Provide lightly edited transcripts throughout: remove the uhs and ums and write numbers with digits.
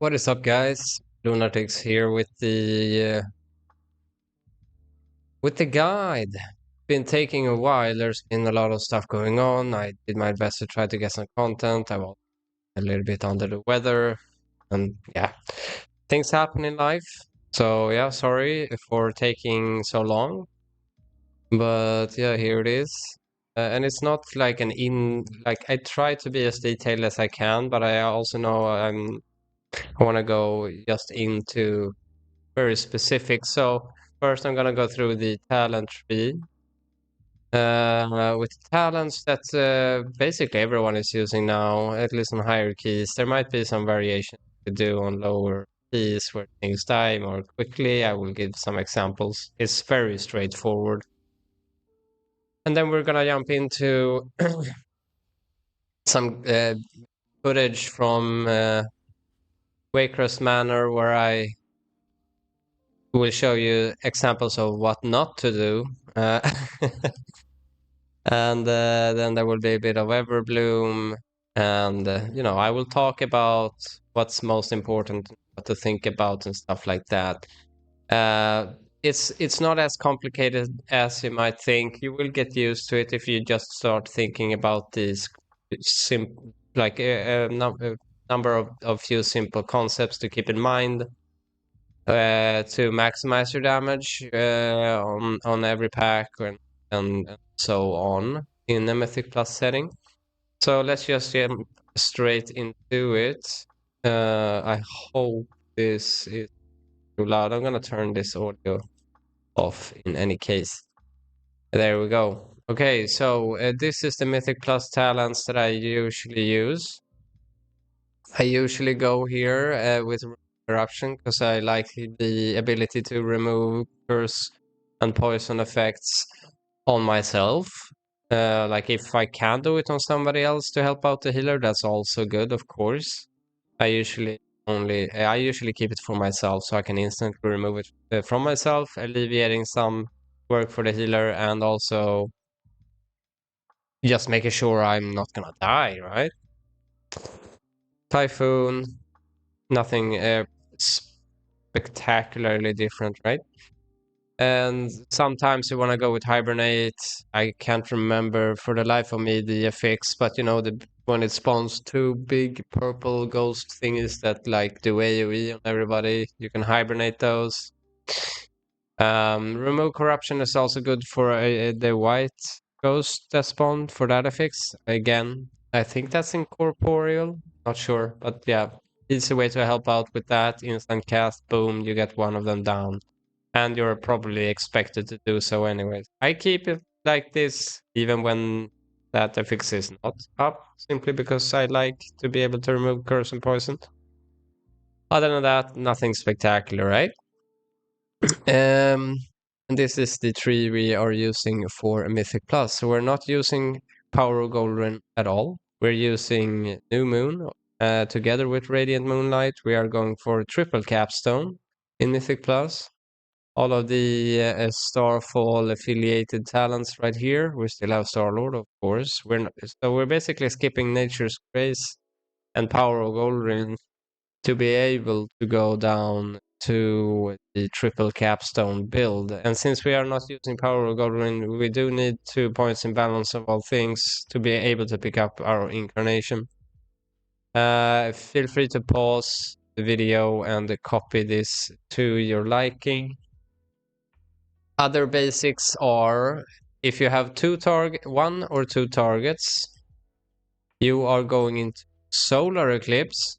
What is up, guys? Lunatics here with the guide. Been taking a while. There's been a lot of stuff going on. I did my best to try to get some content. I was a little bit under the weather, and yeah, things happen in life. So yeah, sorry for taking so long, but yeah, here it is. And it's not like like I try to be as detailed as I can, but I also know I want to go just into very specific. So first I'm gonna go through the talent tree. With talents that basically everyone is using now, at least on higher keys. There might be some variation to do on lower keys where things die more quickly. I will give some examples. It's very straightforward. And then we're gonna jump into some footage from Waycrest Manor where I will show you examples of what not to do. And then there will be a bit of Everbloom, and I will talk about what's most important, what to think about, and stuff like that. It's not as complicated as you might think. You will get used to it if you just start thinking about these like a number of few simple concepts to keep in mind to maximize your damage on every pack and so on in the Mythic Plus setting. So let's just get straight into it. I hope this is too loud. I'm gonna turn this audio off in any case. There we go. Okay, so this is the Mythic Plus talents that I usually use. I usually go here with Corruption because I like the ability to remove curse and poison effects on myself. Like if I can do it on somebody else to help out the healer, that's also good, of course. I usually keep it for myself so I can instantly remove it from myself, alleviating some work for the healer and also just making sure I'm not gonna die, right? Typhoon, nothing spectacularly different, right? And sometimes you want to go with Hibernate. I can't remember for the life of me the FX, but when it spawns two big purple ghost thingies that like do AoE on everybody, you can hibernate those. Remove Corruption is also good for the white ghost that spawned for that FX. Again, I think that's incorporeal. Not sure, but yeah, easy way to help out with that. Instant cast, boom, you get one of them down. And you're probably expected to do so anyways. I keep it like this even when that FX is not up, simply because I like to be able to remove curse and poison. Other than that, nothing spectacular, right? And this is the tree we are using for a Mythic Plus. So we're not using Power of Golden at all. We're using New Moon together with Radiant Moonlight. We are going for triple capstone in Mythic Plus. All of the Starfall affiliated talents right here. We still have Starlord, of course. We're basically skipping Nature's Grace and Power of Golden to be able to go down to the triple capstone build. And since we are not using Power of Golden, we do need 2 points in balance of all things to be able to pick up our incarnation. Feel free to pause the video and copy this to your liking. Other basics are if you have one or two targets, you are going into Solar Eclipse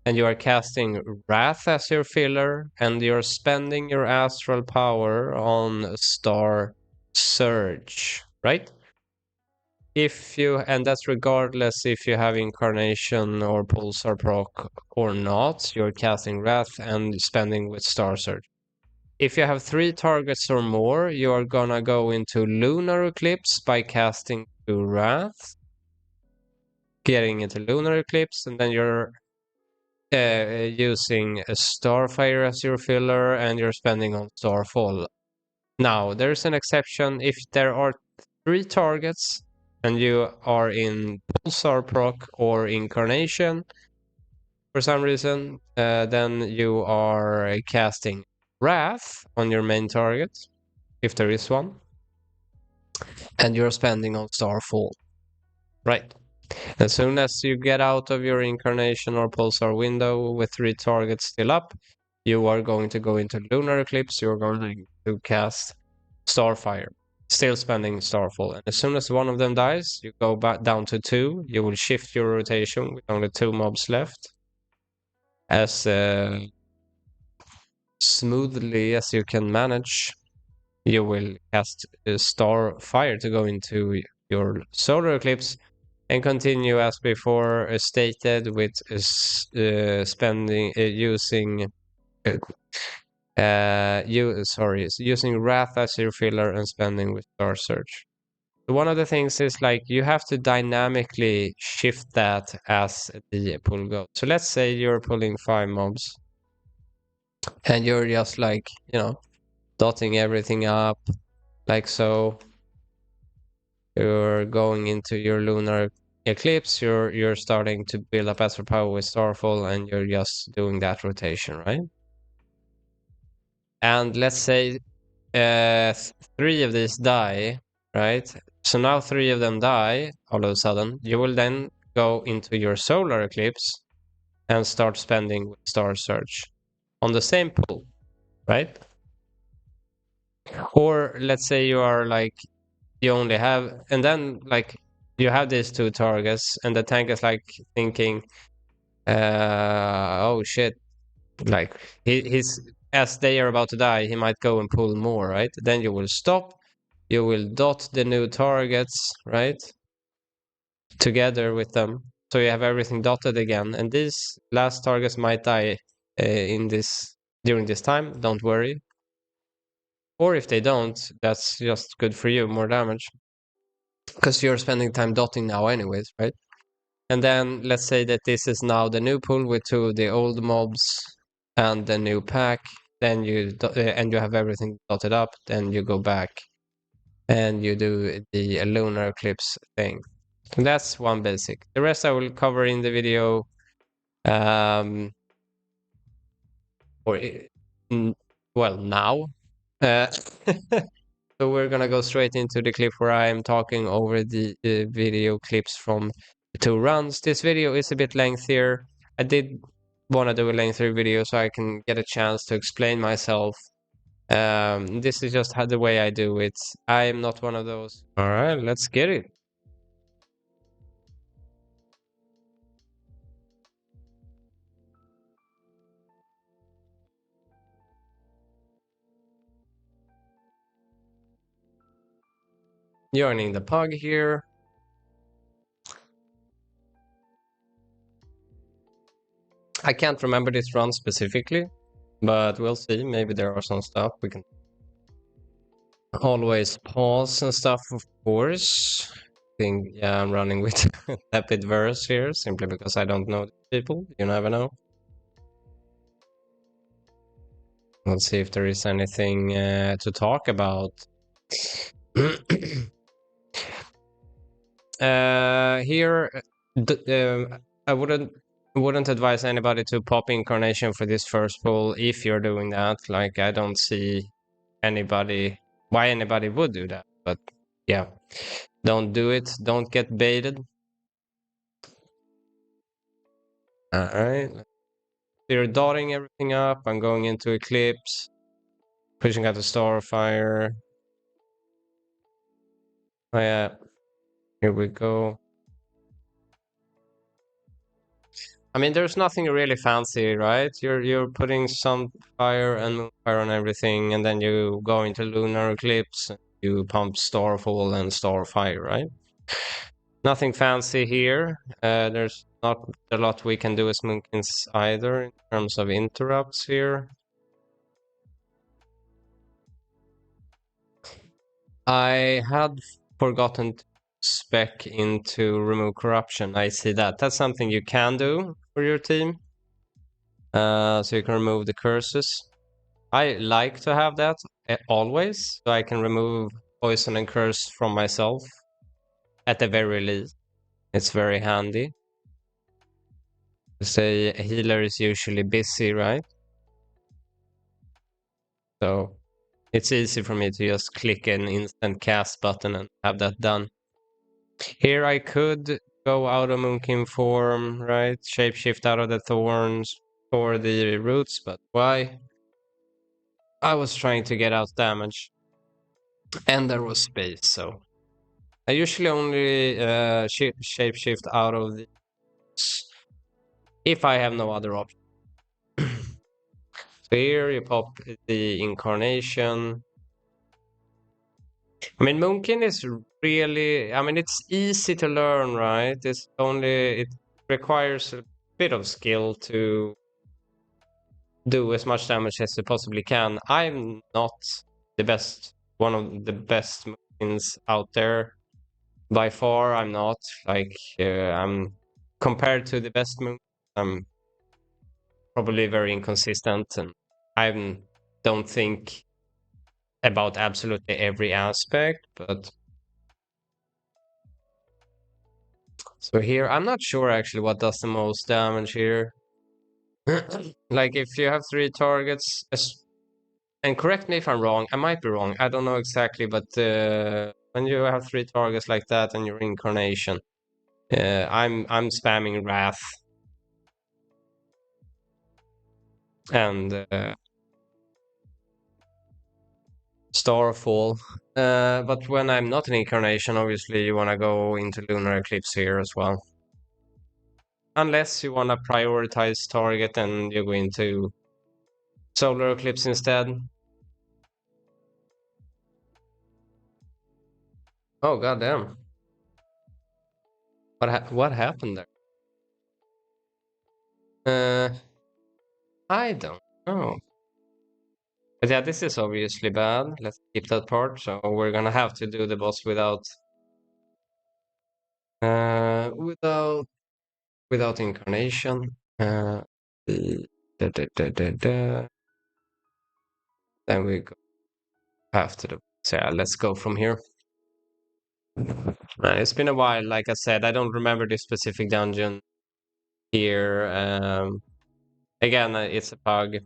and you are casting Wrath as your filler and you're spending your astral power on Star Surge, right? And that's regardless if you have Incarnation or Pulsar proc or not, you're casting Wrath and spending with Star Surge. If you have 3 targets or more, you are gonna go into Lunar Eclipse by casting 2 Wrath, getting into Lunar Eclipse, and then you're using a Starfire as your filler, and you're spending on Starfall. Now, there's an exception if there are 3 targets and you are in Pulsar proc or Incarnation. for some reason, then you are casting Wrath on your main target, if there is one, and you're spending on Starfall. Right. As soon as you get out of your Incarnation or Pulsar window with 3 targets still up, you are going to go into Lunar Eclipse, you're going to cast Starfire, still spending Starfall. And as soon as one of them dies, you go back down to 2, you will shift your rotation with only 2 mobs left, as smoothly as you can manage. You will cast Starfire to go into your Solar Eclipse and continue as before stated with spending using using Wrath as your filler and spending with Star Search. So one of the things is like you have to dynamically shift that as the pull goes. So let's say you're pulling 5 mobs and you're just like, dotting everything up like so. You're going into your lunar eclipse, you're starting to build up astral power with Starfall, and you're just doing that rotation, right? And let's say 3 of these die, right? So now 3 of them die all of a sudden. You will then go into your solar eclipse and start spending with Star Search on the same pool, right? Or let's say you are like, you only have, and then like you have these 2 targets, and the tank is like thinking, oh shit, like he's as they are about to die, he might go and pull more, right? Then you will stop, you will dot the new targets, right, together with them, so you have everything dotted again, and these last targets might die during this time. Don't worry. Or if they don't, that's just good for you, more damage, because you're spending time dotting now anyways, right? And then let's say that this is now the new pool with 2 of the old mobs and the new pack. Then and you have everything dotted up. Then you go back and you do the lunar eclipse thing. And that's one basic. The rest I will cover in the video. Or well, now. Uh, So we're gonna go straight into the clip where I am talking over the video clips from the 2 runs. This video is a bit lengthier. I did want to do a lengthier video so I can get a chance to explain myself. This is just how the way I do it. I am not one of those. All right, let's get it. Joining the pug here. I can't remember this run specifically, but we'll see. Maybe there are some stuff we can always pause and stuff, of course. Yeah, I'm running with Tepid Verse here simply because I don't know the people. You never know. Let's see if there is anything to talk about. Here, I wouldn't advise anybody to pop Incarnation for this first pull if you're doing that. Like, I don't see why anybody would do that. But yeah, don't do it. Don't get baited. All right. You're dotting everything up. I'm going into Eclipse, pushing out the Starfire. Oh yeah, here we go. I mean, there's nothing really fancy, right? You're putting some fire and moonfire on everything, and then you go into lunar eclipse, you pump Starfall and Starfire, right? Nothing fancy here. There's not a lot we can do as Moonkins either in terms of interrupts here. I had forgotten to spec into remove corruption. I see that. That's something you can do for your team. So you can remove the curses. I like to have that always, so I can remove poison and curse from myself at the very least. It's very handy. Say a healer is usually busy, right? So it's easy for me to just click an instant cast button and have that done. Here I could go out of Moonkin form, right? Shapeshift out of the thorns for the roots, but why? I was trying to get out damage. And there was space, so I usually only shapeshift out of the if I have no other option. So here you pop the incarnation. I mean, Moonkin is really, I mean, it's easy to learn, right? It requires a bit of skill to do as much damage as you possibly can. I'm not the best, one of the best Mookins out there. By far, I'm not. Like, I'm compared to the best Moon, I'm probably very inconsistent, and I don't think about absolutely every aspect, but so here I'm not sure actually what does the most damage here. Like if you have 3 targets, and correct me if I'm wrong, I might be wrong, I don't know exactly, but when you have 3 targets like that and your incarnation, I'm spamming Wrath and Starfall. But when I'm not an incarnation, obviously you want to go into Lunar Eclipse here as well. Unless you want to prioritize target and you go into Solar Eclipse instead. Oh, goddamn. What happened there? I don't know. But yeah, this is obviously bad. Let's keep that part. So we're gonna have to do the boss without uh without without incarnation. Da, da, da, da, da. Then we go after the so yeah, let's go from here. It's been a while, like I said, I don't remember this specific dungeon here. Again, it's a bug.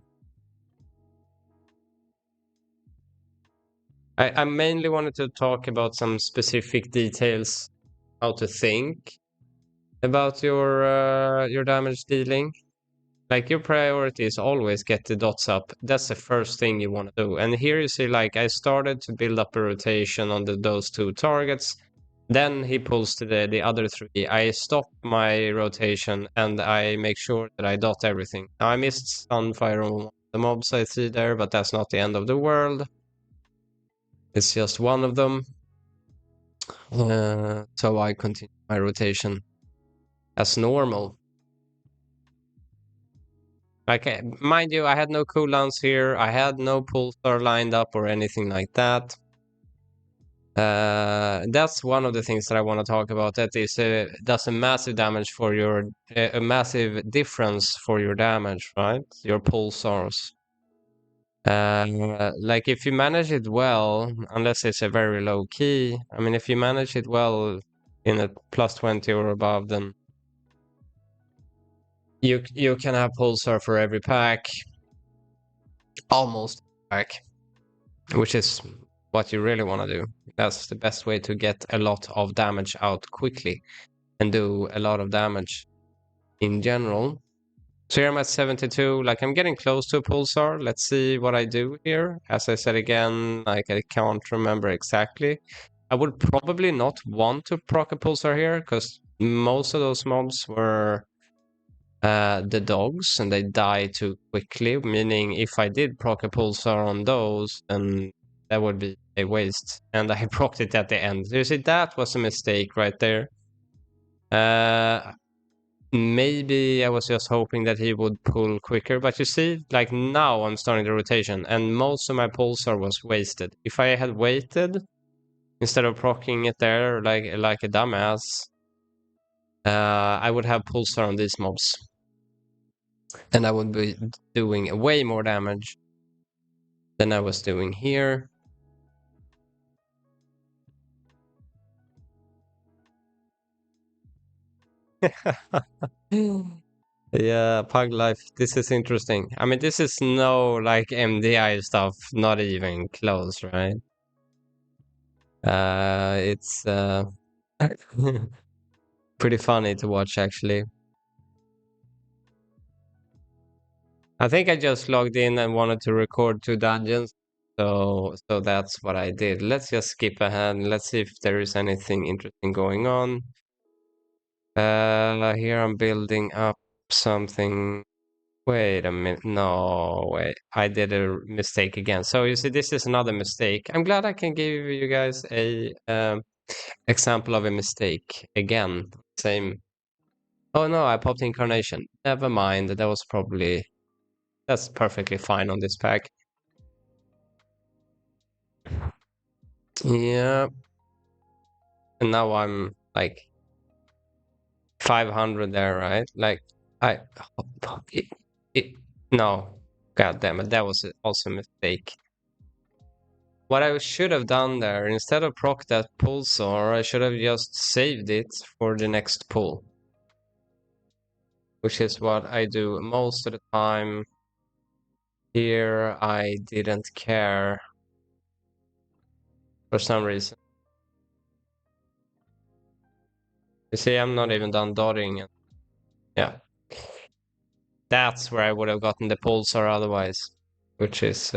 I mainly wanted to talk about some specific details, how to think about your damage dealing. Like your priority is always get the dots up. That's the first thing you want to do. And here you see, like I started to build up a rotation on those 2 targets. Then he pulls to the other 3. I stop my rotation and I make sure that I dot everything. Now I missed Sunfire on the mobs I see there, but that's not the end of the world. It's just one of them. So I continue my rotation as normal. Like, mind you, I had no cooldowns here. I had no pulsar lined up or anything like that. That's one of the things that I want to talk about. That is, that's a massive damage for your, a massive difference for your damage, right? Your pulsars. Like if you manage it well, unless it's a very low key. I mean, if you manage it well in a plus 20 or above, then you can have pulsar for every pack, almost pack, which is what you really want to do. That's the best way to get a lot of damage out quickly and do a lot of damage in general. So here I'm at 72, like I'm getting close to a pulsar. Let's see what I do here. As I said again, like I can't remember exactly. I would probably not want to proc a pulsar here because most of those mobs were the dogs and they die too quickly, meaning if I did proc a pulsar on those, then that would be a waste. And I procced it at the end. You see, that was a mistake right there. Maybe I was just hoping that he would pull quicker, but you see, like now I'm starting the rotation and most of my pulsar was wasted. If I had waited instead of proccing it there like a dumbass, I would have pulsar on these mobs. And I would be doing way more damage than I was doing here. Yeah, Pug Life. This is interesting. I mean, this is no like MDI stuff, not even close, right? It's pretty funny to watch, actually. I think I just logged in and wanted to record 2 dungeons, so that's what I did. Let's just skip ahead. Let's see if there is anything interesting going on. Here I'm building up something. Wait a minute. No, wait. I did a mistake again. So you see, this is another mistake. I'm glad I can give you guys a example of a mistake again. Same. Oh no, I popped incarnation. Never mind. That's perfectly fine on this pack. Yeah. And now I'm like 500 there, right? Like I it, it no. God damn it. That was also a mistake. What I should have done there, instead of proc that pulsar, I should have just saved it for the next pull. Which is what I do most of the time. Here I didn't care for some reason. You see, I'm not even done dotting. Yeah. That's where I would have gotten the pulsar otherwise. Which is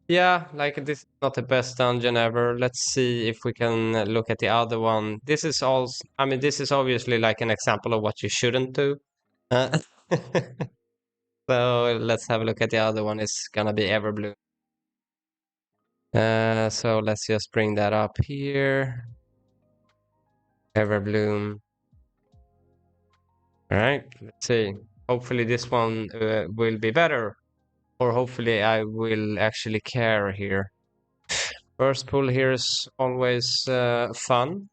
yeah, like this is not the best dungeon ever. Let's see if we can look at the other one. This is also, I mean, this is obviously like an example of what you shouldn't do. Uh, so let's have a look at the other one. It's gonna be Everbloom. So let's just bring that up here. Everbloom. All right, let's see. Hopefully this one will be better, or hopefully I will actually care here. First pull here is always fun.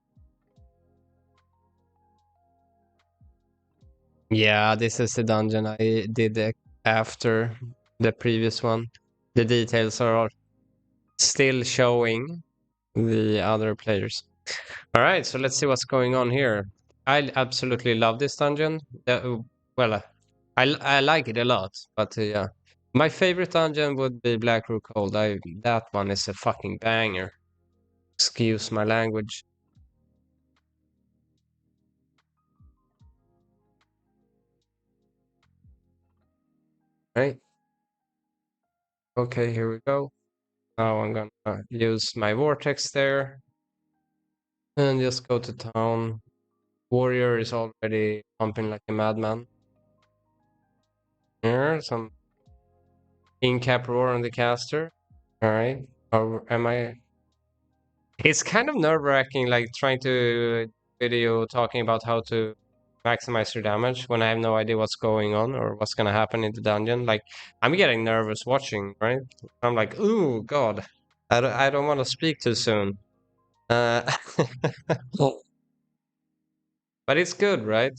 Yeah, this is the dungeon I did after the previous one. The details are still showing the other players. All right, so let's see what's going on here. I absolutely love this dungeon. Well, I like it a lot, but yeah. My favorite dungeon would be Blackroot Cold. That one is a fucking banger. Excuse my language. Right? Okay, here we go. Now I'm gonna use my vortex there and just go to town. Warrior is already pumping like a madman. Here, some in-cap roar on the caster. All right. Or am I? It's kind of nerve-wracking, like trying to video talking about how to maximize your damage when I have no idea what's going on or what's gonna happen in the dungeon. Like, I'm getting nervous watching, right? I'm like, ooh, God, I don't want to speak too soon. Uh, but it's good, right?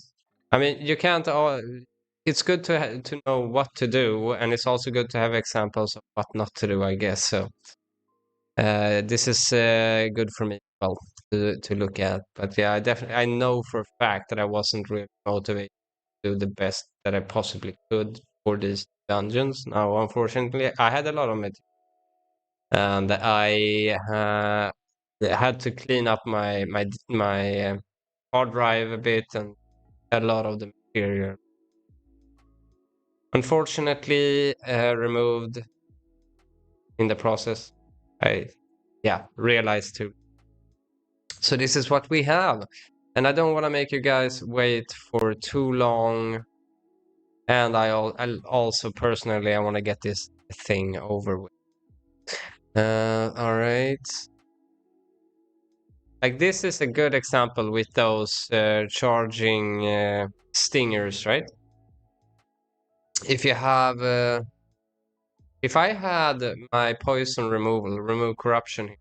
I mean, you can't all. It's good to know what to do, and it's also good to have examples of what not to do, I guess. So this is good for me, well, to look at. But yeah, I know for a fact that I wasn't really motivated to do the best that I possibly could for these dungeons. Now, unfortunately, I had a lot of it, and I had to clean up my hard drive a bit and a lot of the material. Unfortunately, removed in the process. I, yeah, realized too. So this is what we have. And I don't want to make you guys wait for too long. And I also personally, I want to get this thing over with. All right. Like this is a good example with those charging stingers, right? If you have, if I had my poison remove corruption,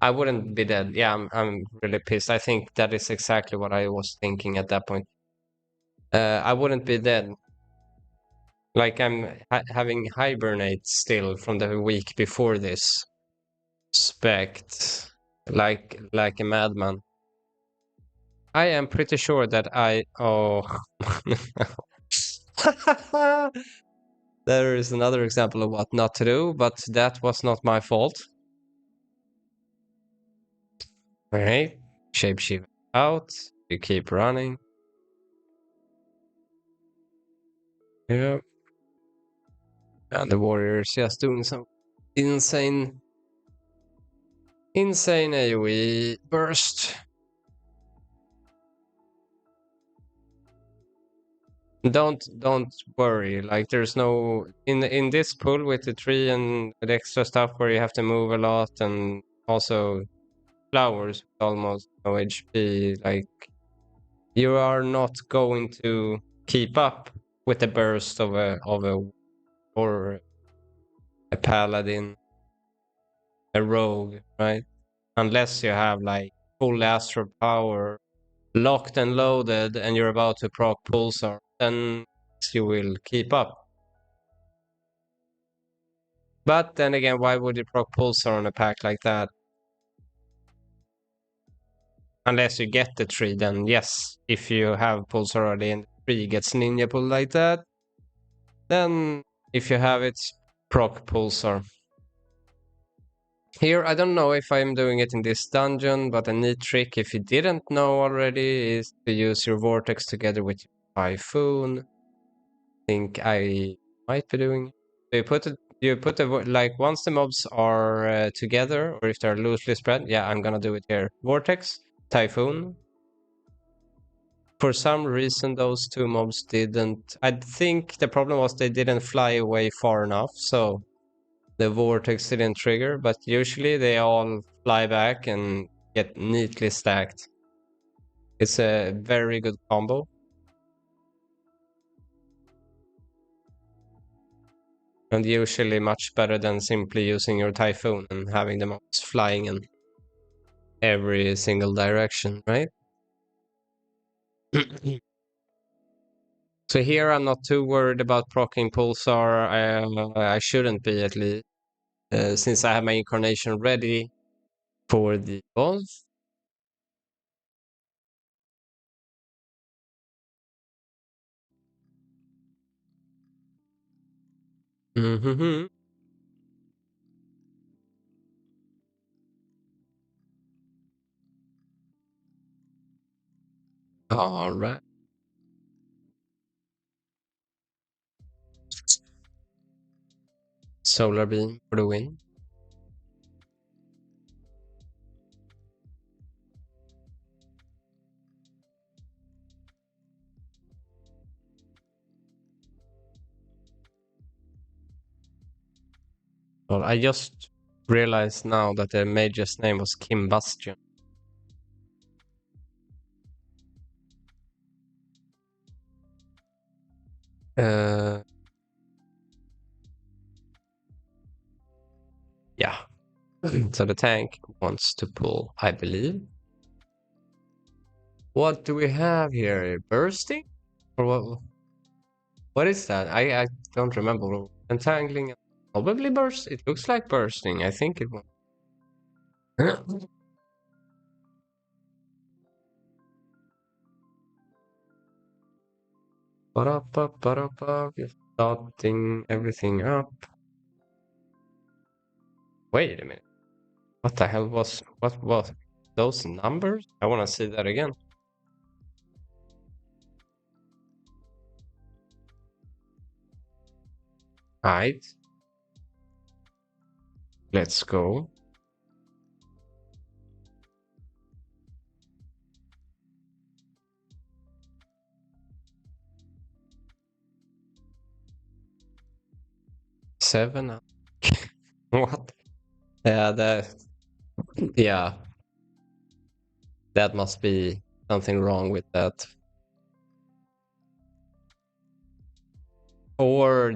I wouldn't be dead. Yeah, I'm really pissed. I think that is exactly what I was thinking at that point. I wouldn't be dead. Like I'm having hibernate still from the week before this. Spect, like a madman. I am pretty sure that oh There is another example of what not to do, but that was not my fault. Alright, shapeshift out, you keep running. Yeah. And the warrior is just doing some insane AoE burst. Don't worry. Like there's no in this pool with the tree and the extra stuff where you have to move a lot and also flowers with almost no HP. Like you are not going to keep up with the burst of a or a paladin, a rogue, right? Unless you have like full astral power locked and loaded and you're about to proc pulsar, then you will keep up. But then again, why would you proc pulsar on a pack like that? Unless you get the tree, then yes. If you have pulsar already and the tree gets ninja pull like that, then if you have it, proc pulsar. Here, I don't know if I'm doing it in this dungeon, but a neat trick, if you didn't know already, is to use your vortex together with your typhoon. I think I might be doing it. So you put the, like, once the mobs are together, or if they're loosely spread, yeah, I'm gonna do it here. Vortex, typhoon. For some reason, those two mobs didn't. I think the problem was they didn't fly away far enough, so the vortex didn't trigger, but usually they all fly back and get neatly stacked. It's a very good combo. And usually much better than simply using your typhoon and having the mobs flying in every single direction, right? So here I'm not too worried about proccing Pulsar. I shouldn't be, at least, since I have my incarnation ready for the boss. Mm-hmm. All right. Solar beam for the win. Well, I just realized now that the mage's name was Kim Bastion. Uh, yeah. So the tank wants to pull, I believe. What do we have here? Bursting? Or what? What is that? I don't remember. Entangling? Probably burst. It looks like bursting. I think it was. Just starting everything up. Wait a minute. What the hell was those numbers? I want to see that again. Alright. Let's go. Seven. What? Yeah, yeah, that must be something wrong with that. Or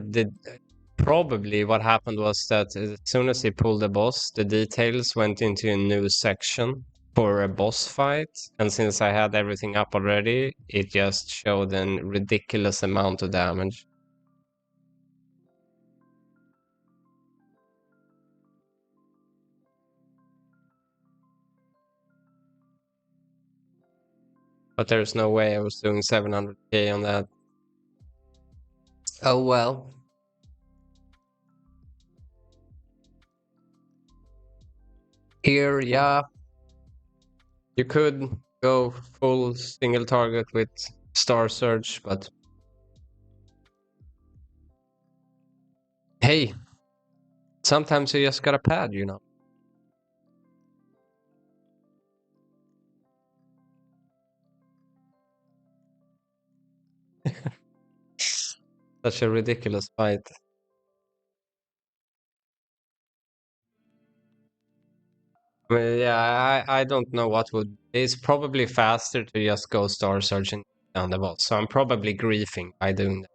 probably what happened was that as soon as he pulled the boss, the details went into a new section for a boss fight. And since I had everything up already, it just showed a ridiculous amount of damage. But there's no way I was doing 700k on that. Oh well. Here, yeah, you could go full single target with Star Surge, but hey, sometimes you just got a pad, you know. Such a ridiculous fight. I mean, yeah, I don't know what would. It's probably faster to just go Star Surge and down the boss. So I'm probably griefing by doing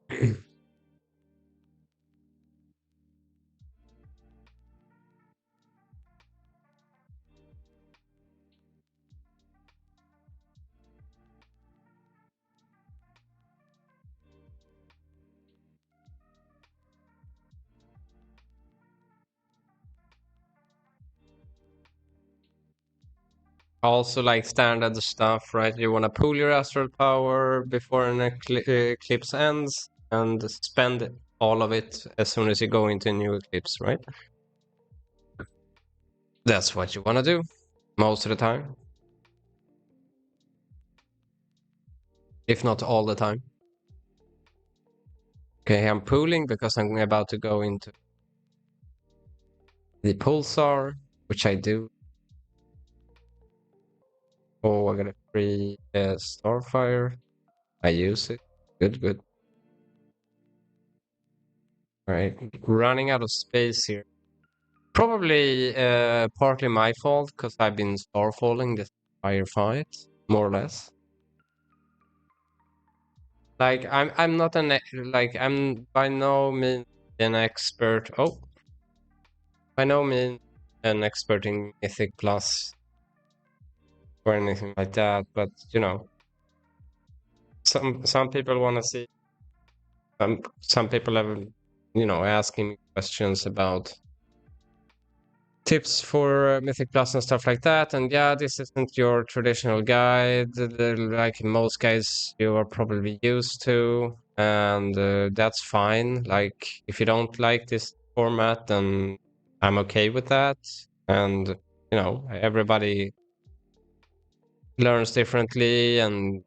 that. Also, like standard stuff, right? You want to pool your astral power before an eclipse ends and spend all of it as soon as you go into a new eclipse, right? That's what you want to do most of the time, if not all the time. Okay, I'm pooling because I'm about to go into the pulsar, which I do. Oh, I got a free Starfire. I use it. Good, good. All right, running out of space here. Probably partly my fault because I've been starfalling this entire fight, more or less. Like I'm not like I'm by no means an expert. Oh, by no means an expert in Mythic Plus or anything like that. But you know, some people want to see. Some people have, you know, asking me questions about tips for Mythic Plus and stuff like that. And yeah, this isn't your traditional guide, like most guides you are probably used to, and that's fine. Like, if you don't like this format, then I'm okay with that. And you know, everybody learns differently, and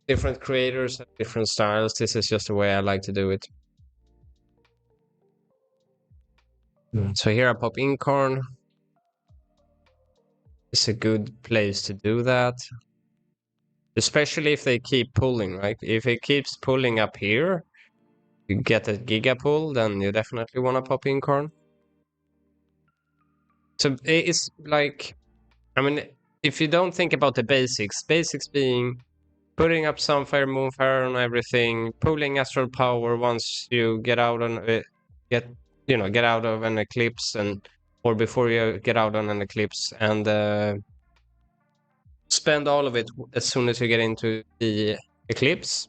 different creators have different styles. This is just the way I like to do it. So here I pop Incarn. It's a good place to do that. Especially if they keep pulling, right? If it keeps pulling up here, you get a giga pull, then you definitely want to pop in corn. So it's like, I mean, if you don't think about the basics being putting up Sunfire, Moonfire on everything, pulling Astral Power once you get out on get get out of an eclipse and or before you get out on an eclipse and spend all of it as soon as you get into the eclipse.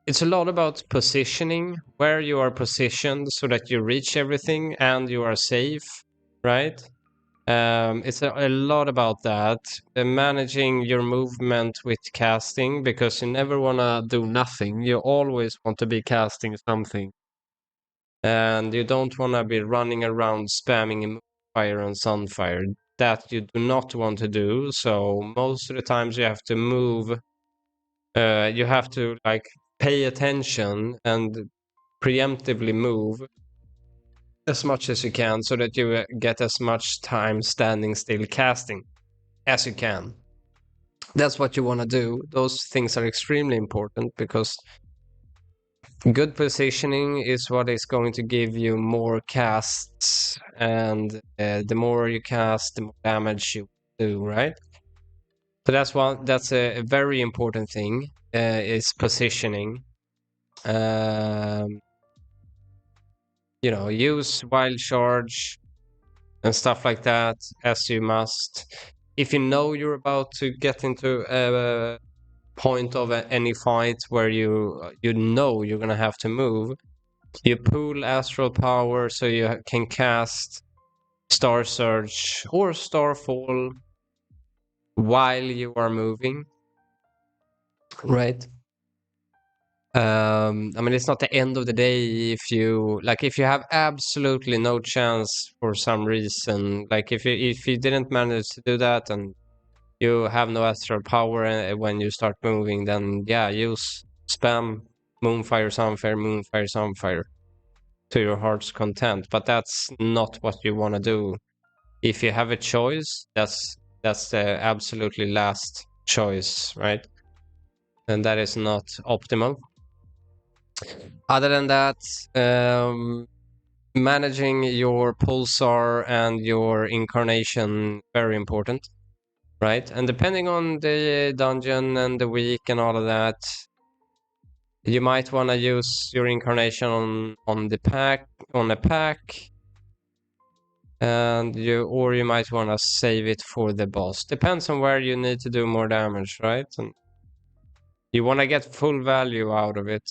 It's a lot about positioning, where you are positioned so that you reach everything and you are safe, right? It's a lot about that. Managing your movement with casting, because you never want to do nothing. You always want to be casting something. And you don't want to be running around spamming fire and sunfire. That you do not want to do. So most of the times you have to move. You have to like pay attention and preemptively move as much as you can so that you get as much time standing still casting as you can. That's what you want to do. Those things are extremely important because good positioning is what is going to give you more casts, and the more you cast, the more damage you do, right? So that's a very important thing, is positioning. Um, use wild charge and stuff like that as you must. If you know you're about to get into a point of any fight where you know you're gonna have to move, you pool astral power so you can cast Star Surge or Starfall while you are moving, right? I mean, it's not the end of the day if you have absolutely no chance for some reason, like if you didn't manage to do that and you have no astral power when you start moving, then yeah, use spam Moonfire Sunfire to your heart's content. But that's not what you want to do. If you have a choice, that's the absolutely last choice, right? And that is not optimal. Other than that, managing your pulsar and your incarnation, very important, right? And depending on the dungeon and the week and all of that, you might want to use your incarnation on a pack, and you might want to save it for the boss. Depends on where you need to do more damage, right? And you want to get full value out of it.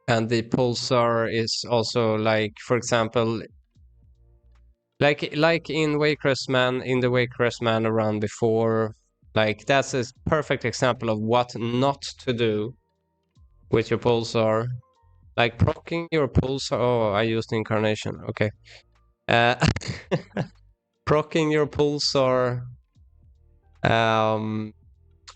And the pulsar is also like, for example, like in the Waycrest Man around before, like that's a perfect example of what not to do with your pulsar. Like proccing your pulsar. Oh, I used incarnation. Okay. Uh, proccing your pulsar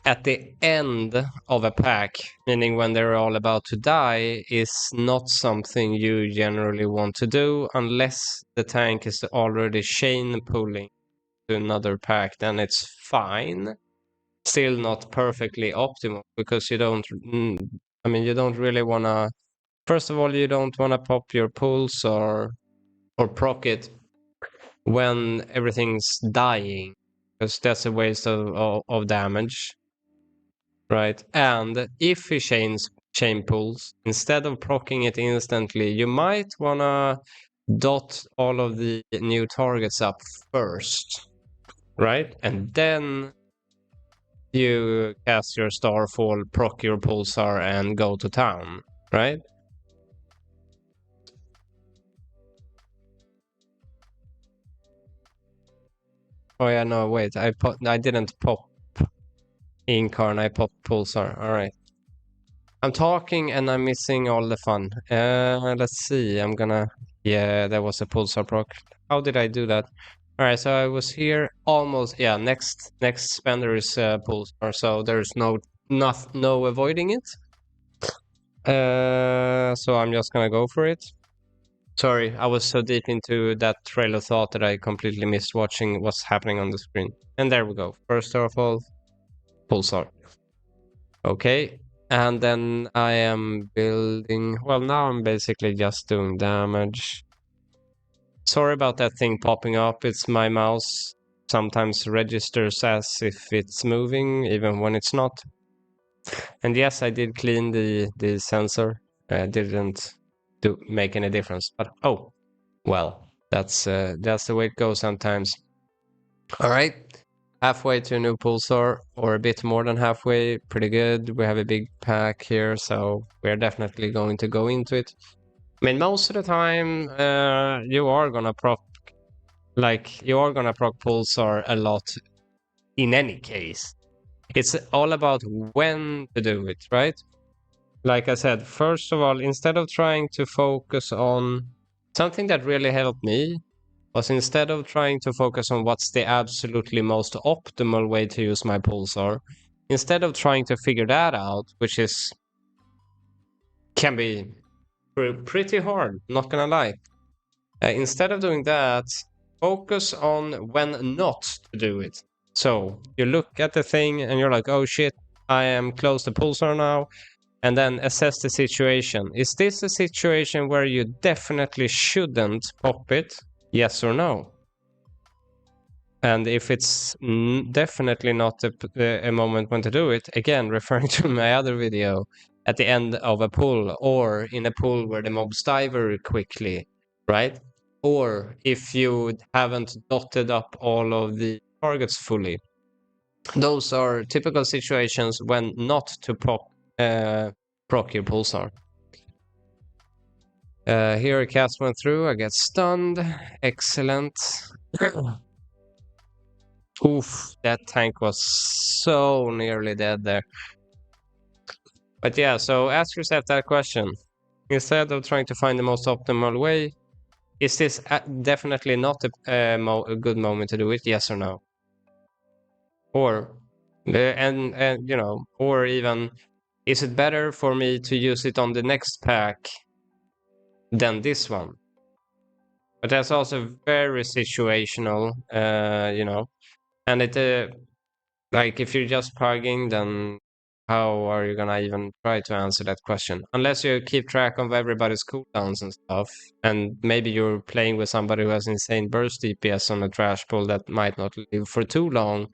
at the end of a pack, meaning when they're all about to die, is not something you generally want to do unless the tank is already chain pulling to another pack. Then it's fine. Still not perfectly optimal because you don't. I mean, you don't really want to. First of all, you don't want to pop your pulsar or proc it when everything's dying, because that's a waste of damage, right? And if he chain pulls, instead of proccing it instantly, you might wanna dot all of the new targets up first, right? And then you cast your Starfall, proc your pulsar, and go to town, right? Oh yeah, no, wait, I didn't pop Incarn, I popped Pulsar. All right. I'm talking and I'm missing all the fun. Let's see. Yeah, there was a Pulsar proc. How did I do that? All right, so I was here almost. Yeah, next spender is Pulsar, so there's no avoiding it. So I'm just gonna go for it. Sorry, I was so deep into that trail of thought that I completely missed watching what's happening on the screen. And there we go. First of all, Pulsar. Okay, and then I am building. Well, now I'm basically just doing damage. Sorry about that thing popping up. It's my mouse. Sometimes registers as if it's moving, even when it's not. And yes, I did clean the sensor. Didn't make any difference. But oh, well, that's the way it goes sometimes. All right. Halfway to a new pulsar, or a bit more than halfway. Pretty good. We have a big pack here, so we're definitely going to go into it. I mean, most of the time, you are gonna proc pulsar a lot in any case. It's all about when to do it, right? Like I said, first of all, instead of trying to focus on something that really helped me, was instead of trying to focus on what's the absolutely most optimal way to use my pulsar, instead of trying to figure that out, which can be pretty hard, not gonna lie. Instead of doing that, focus on when not to do it. So you look at the thing and you're like, oh shit, I am close to pulsar now. And then assess the situation. Is this a situation where you definitely shouldn't pop it? Yes or no? And if it's definitely not a moment when to do it, again, referring to my other video, at the end of a pull, or in a pull where the mobs die very quickly, right? Or if you haven't dotted up all of the targets fully. Those are typical situations when not to proc your pulsar. Here a cast went through, I get stunned. Excellent. Oof, that tank was so nearly dead there. But yeah, so ask yourself that question. Instead of trying to find the most optimal way, is this definitely not a good moment to do it? Yes or no? Or, and you know, or even, is it better for me to use it on the next pack than this one? But that's also very situational, you know, and it like if you're just pugging, then how are you gonna even try to answer that question? Unless you keep track of everybody's cooldowns and stuff, and maybe you're playing with somebody who has insane burst DPS on a trash pool that might not live for too long,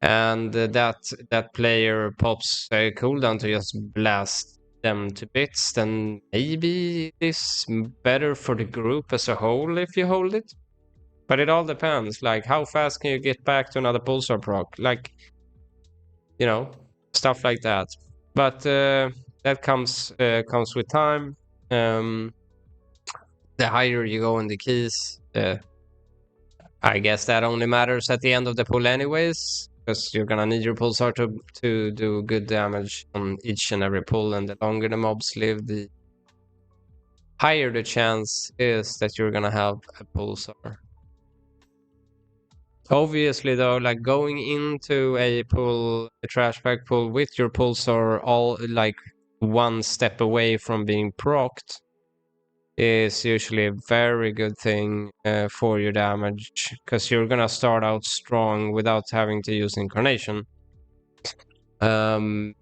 and that player pops a cooldown to just blast them to bits, then maybe it is better for the group as a whole if you hold it. But it all depends, like how fast can you get back to another pulsar proc? Like, you know, stuff like that. But that comes with time. The higher you go in the keys, I guess that only matters at the end of the pull anyways, because you're gonna need your pulsar to do good damage on each and every pull, and the longer the mobs live, the higher the chance is that you're gonna have a pulsar. Obviously, though, like going into a trash bag pull with your pulsar all like one step away from being procced is usually a very good thing for your damage, because you're gonna start out strong without having to use incarnation. And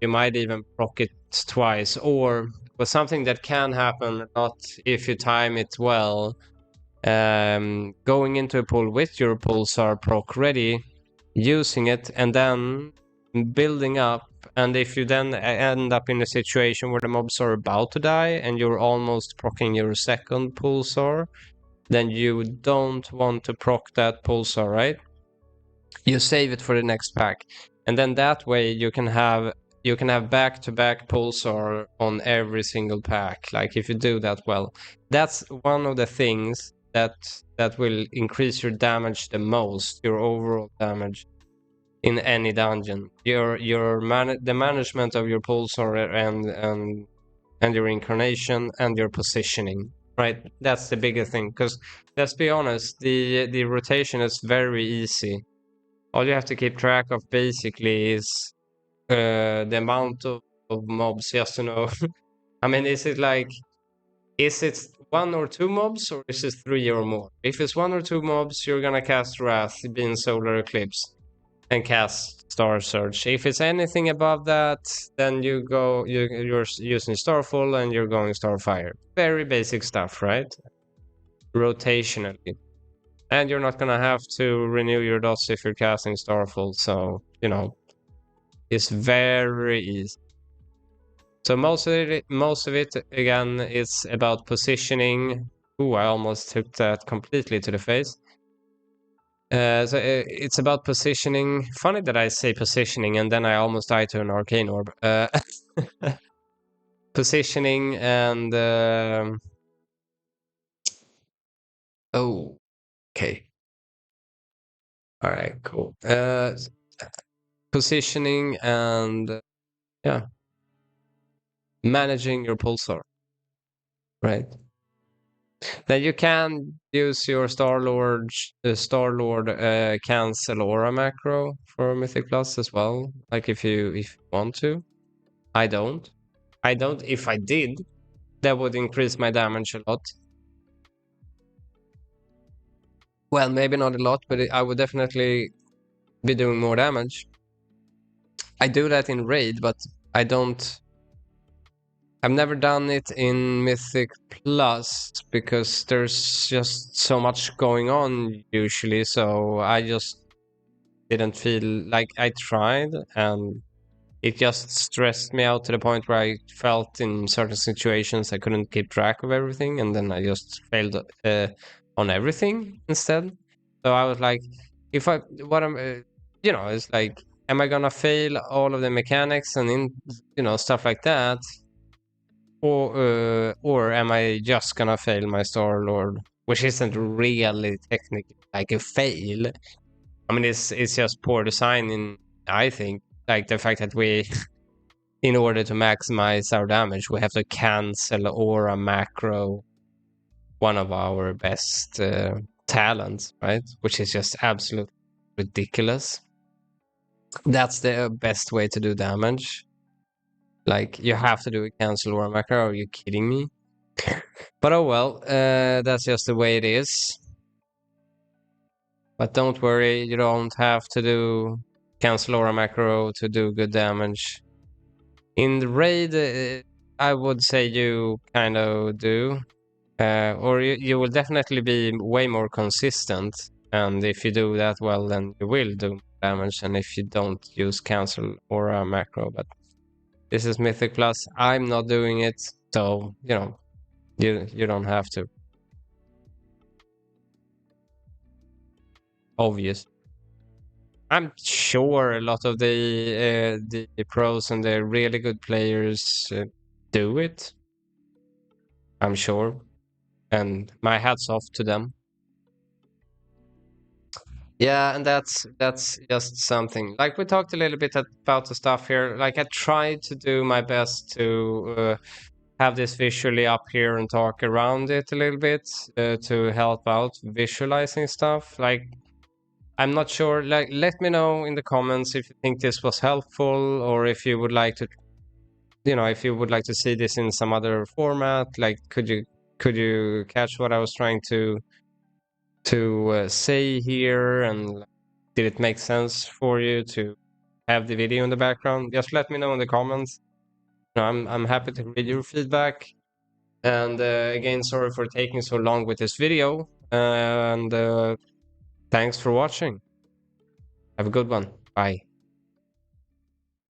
you might even proc it twice, or something that can happen a lot if you time it well. Going into a pull with your pulsar proc ready, using it, and then building up. And if you then end up in a situation where the mobs are about to die and you're almost proccing your second pulsar, then you don't want to proc that pulsar, right? You save it for the next pack, and then that way you can have back-to-back pulsar on every single pack. Like if you do that well, that's one of the things that will increase your damage the most, your overall damage in any dungeon. The management of your pulsar and your incarnation and your positioning, right? That's the bigger thing, because let's be honest, the rotation is very easy. All you have to keep track of basically is the amount of mobs, just to know. I mean, is it one or two mobs, or is it three or more? If it's one or two mobs, you're gonna cast Wrath, being Solar Eclipse, and cast Star Surge. If it's anything above that, then you're using Starfall and you're going Starfire. Very basic stuff, right? Rotationally. And you're not gonna have to renew your dots if you're casting Starfall, so, you know, it's very easy. So most of it again is about positioning. Ooh, I almost took that completely to the face. So it's about positioning. Funny that I say positioning and then I almost died to an arcane orb. Positioning and oh, okay. All right, cool. Positioning and yeah, managing your pulsar, right? Then you can use your Star-Lord cancel aura macro for Mythic Plus as well. Like if you want to. I don't. If I did, that would increase my damage a lot. Well, maybe not a lot, but I would definitely be doing more damage. I do that in Raid, but I don't. I've never done it in Mythic Plus because there's just so much going on usually, so I just didn't feel like I tried, and it just stressed me out to the point where I felt in certain situations I couldn't keep track of everything, and then I just failed on everything instead. So I was like, if I what I'm it's like, am I gonna fail all of the mechanics and stuff like that? or am I just gonna fail my Star Lord, which isn't really technically like a fail. I mean, it's just poor design in, I think, like the fact that we, in order to maximize our damage, we have to cancel aura macro, one of our best talents, right? Which is just absolutely ridiculous. That's the best way to do damage. Like, you have to do a cancel aura macro. Are you kidding me? But oh well, that's just the way it is. But don't worry, you don't have to do cancel aura macro to do good damage. In the raid, I would say you kind of do. Or you will definitely be way more consistent. And if you do that well, then you will do damage. And if you don't use cancel aura macro, but this is Mythic Plus. I'm not doing it, so you don't have to. Obvious. I'm sure a lot of the pros and the really good players do it. I'm sure, and my hats off to them. Yeah, and that's just something. Like we talked a little bit about the stuff here. Like I tried to do my best to have this visually up here and talk around it a little bit to help out visualizing stuff. Like I'm not sure. Like, let me know in the comments if you think this was helpful, or if you would like to, if you would like to see this in some other format. Like, could you catch what I was trying to say here, and did it make sense for you to have the video in the background? Just let me know in the comments. I'm happy to read your feedback. And again, sorry for taking so long with this video. And thanks for watching. Have a good one. Bye.